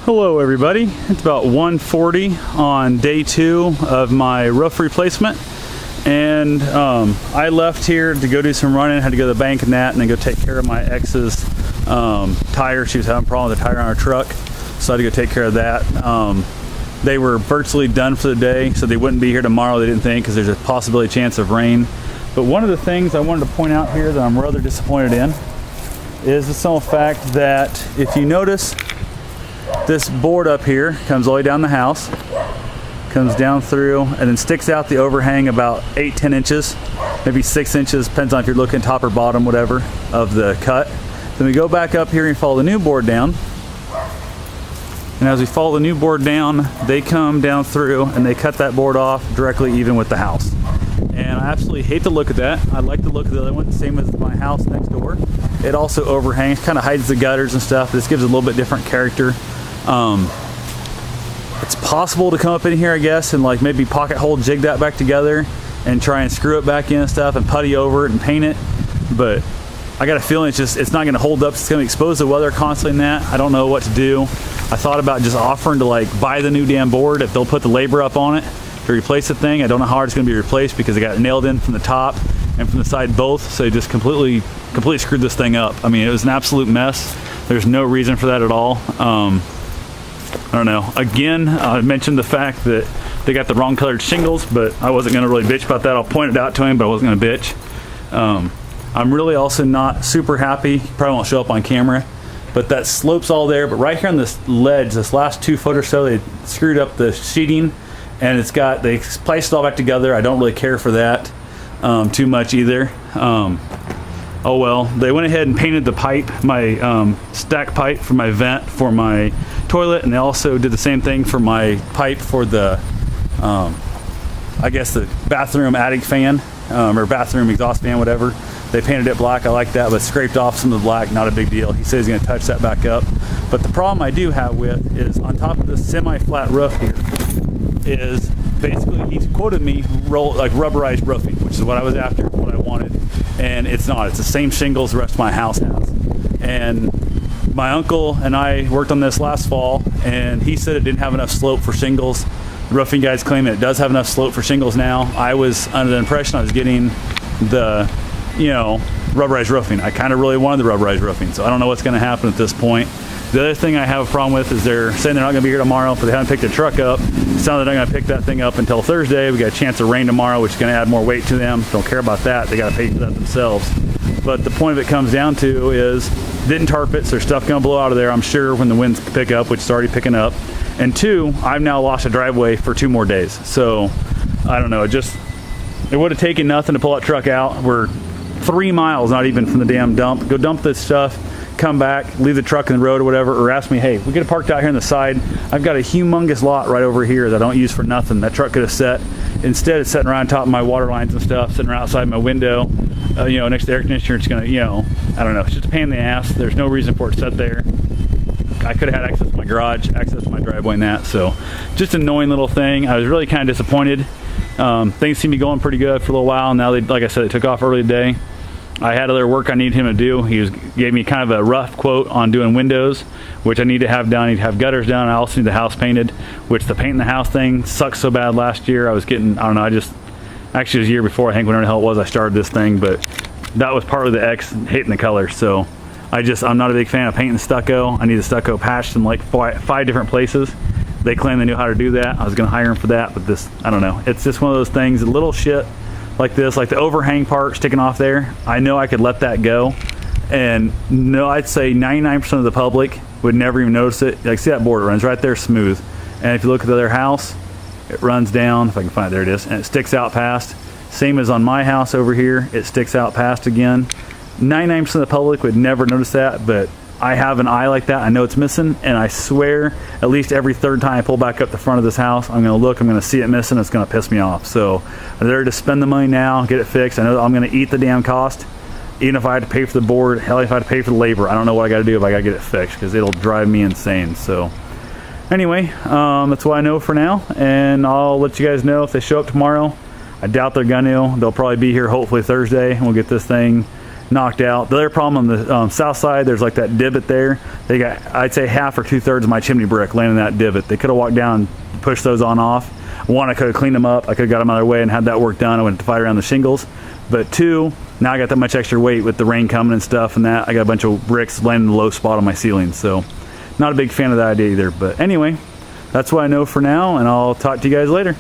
Hello everybody, it's about 1:40 on day 2 of my roof replacement, and I left here to go do some running. I had to go to the bank and that, and then go take care of my ex's tire. She was having a problem with the tire on her truck, so I had to go take care of that. They were virtually done for the day, so they wouldn't be here tomorrow, they didn't think, because there's a possibility chance of rain. But one of the things I wanted to point out here that I'm rather disappointed in is the simple fact that if you notice, this board up here comes all the way down the house, comes down through, and then sticks out the overhang about 8-10 inches, maybe 6 inches, depends on if you're looking top or bottom, whatever, of the cut. Then we go back up here and follow the new board down. And as we follow the new board down, they come down through and they cut that board off directly even with the house. And I absolutely hate the look of that. I like the look of the other one, same as my house next door. It also overhangs, kind of hides the gutters and stuff. This gives it a little bit different character. It's possible to come up in here, I guess, and like maybe pocket hole jig that back together and try and screw it back in and stuff and putty over it and paint it. But I got a feeling it's not going to hold up. It's going to expose the weather constantly in that. I don't know what to do. I thought about just offering to like buy the new damn board if they'll put the labor up on it to replace the thing. I don't know how hard it's going to be replaced because it got nailed in from the top and from the side both, so it just completely screwed this thing up. I mean, it was an absolute mess. There's no reason for that at all. I don't know. Again, I mentioned the fact that they got the wrong colored shingles, but I wasn't going to really bitch about that. I'll point it out to him, but I wasn't going to bitch. I'm really also not super happy. Probably won't show up on camera, but that slope's all there. But right here on this ledge, this last 2 foot or so, they screwed up the sheeting, and they spliced it all back together. I don't really care for that too much either. Oh well, they went ahead and painted the pipe, my stack pipe for my vent for my toilet, and they also did the same thing for my pipe for the, I guess the bathroom attic fan, or bathroom exhaust fan, whatever. They painted it black. I like that, but scraped off some of the black, not a big deal. He says he's gonna touch that back up. But the problem I do have with is on top of this semi-flat roof here is basically he's quoted me like rubberized roofing, which is what I was after, what I wanted. And it's not. It's the same shingles the rest of my house has. And my uncle and I worked on this last fall, and he said it didn't have enough slope for shingles. The roofing guys claim it does have enough slope for shingles now. I was under the impression I was getting the, rubberized roofing. I kind of really wanted the rubberized roofing, so I don't know what's going to happen at this point. The other thing I have a problem with is they're saying they're not going to be here tomorrow, but they haven't picked their truck up. It sounds like they're not going to pick that thing up until Thursday. We got a chance of rain tomorrow, which is going to add more weight to them. Don't care about that. They got to pay for that themselves. But the point of it comes down to is didn't tarp it, so there's stuff going to blow out of there, I'm sure, when the winds pick up, which is already picking up. And 2, I've now lost a driveway for 2 more days. So I don't know. It would have taken nothing to pull that truck out. We're 3 miles, not even from the damn dump. Go dump this stuff, come back, leave the truck in the road or whatever, or ask me, hey, we get it parked out here on the side. I've got a humongous lot right over here that I don't use for nothing. That truck could have set. Instead, it's sitting around top of my water lines and stuff, sitting right outside my window, next to the air conditioner. It's going to, I don't know. It's just a pain in the ass. There's no reason for it to sit there. I could have had access to my garage, access to my driveway and that. So just an annoying little thing. I was really kind of disappointed. Things seem to be going pretty good for a little while. Now, like I said, they took off early today. I had other work I needed him to do. He gave me kind of a rough quote on doing windows, which I need to have done. I need to have gutters done. I also need the house painted, which the painting the house thing sucked so bad last year. I was getting, I don't know, actually it was a year before, I think, whenever the hell it was I started this thing, but that was part of the X, hating the color. So I'm not a big fan of painting stucco. I need the stucco patched in like 5 different places. They claim they knew how to do that. I was going to hire them for that, but this, I don't know. It's just one of those things, a little shit like this, like the overhang part sticking off there. I know I could let that go, and no, I'd say 99% of the public would never even notice it. Like, see that board, it runs right there smooth, and if you look at the other house, it runs down, if I can find it, there it is, and it sticks out past. Same as on my house over here, it sticks out past again. 99% of the public would never notice that, but I have an eye like that. I know it's missing, and I swear at least every 3rd time I pull back up the front of this house, I'm going to look, I'm going to see it missing, it's going to piss me off. So I'm there to spend the money now, get it fixed. I know I'm going to eat the damn cost, even if I had to pay for the board, hell, if I had to pay for the labor. I don't know what I got to do if I got to get it fixed, because it'll drive me insane. So anyway, that's what I know for now, and I'll let you guys know if they show up tomorrow. I doubt they're going to. They'll probably be here hopefully Thursday, and we'll get this thing knocked out. The other problem on the south side, there's like that divot there. They got, I'd say, half or 2/3 of my chimney brick laying in that divot. They could have walked down and pushed those on off. One, I could have cleaned them up. I could have got them out of their way and had that work done. I wouldn't have to fight around the shingles. But two, now I got that much extra weight with the rain coming and stuff and that. I got a bunch of bricks laying in the low spot on my ceiling. So not a big fan of that idea either. But anyway, that's what I know for now, and I'll talk to you guys later.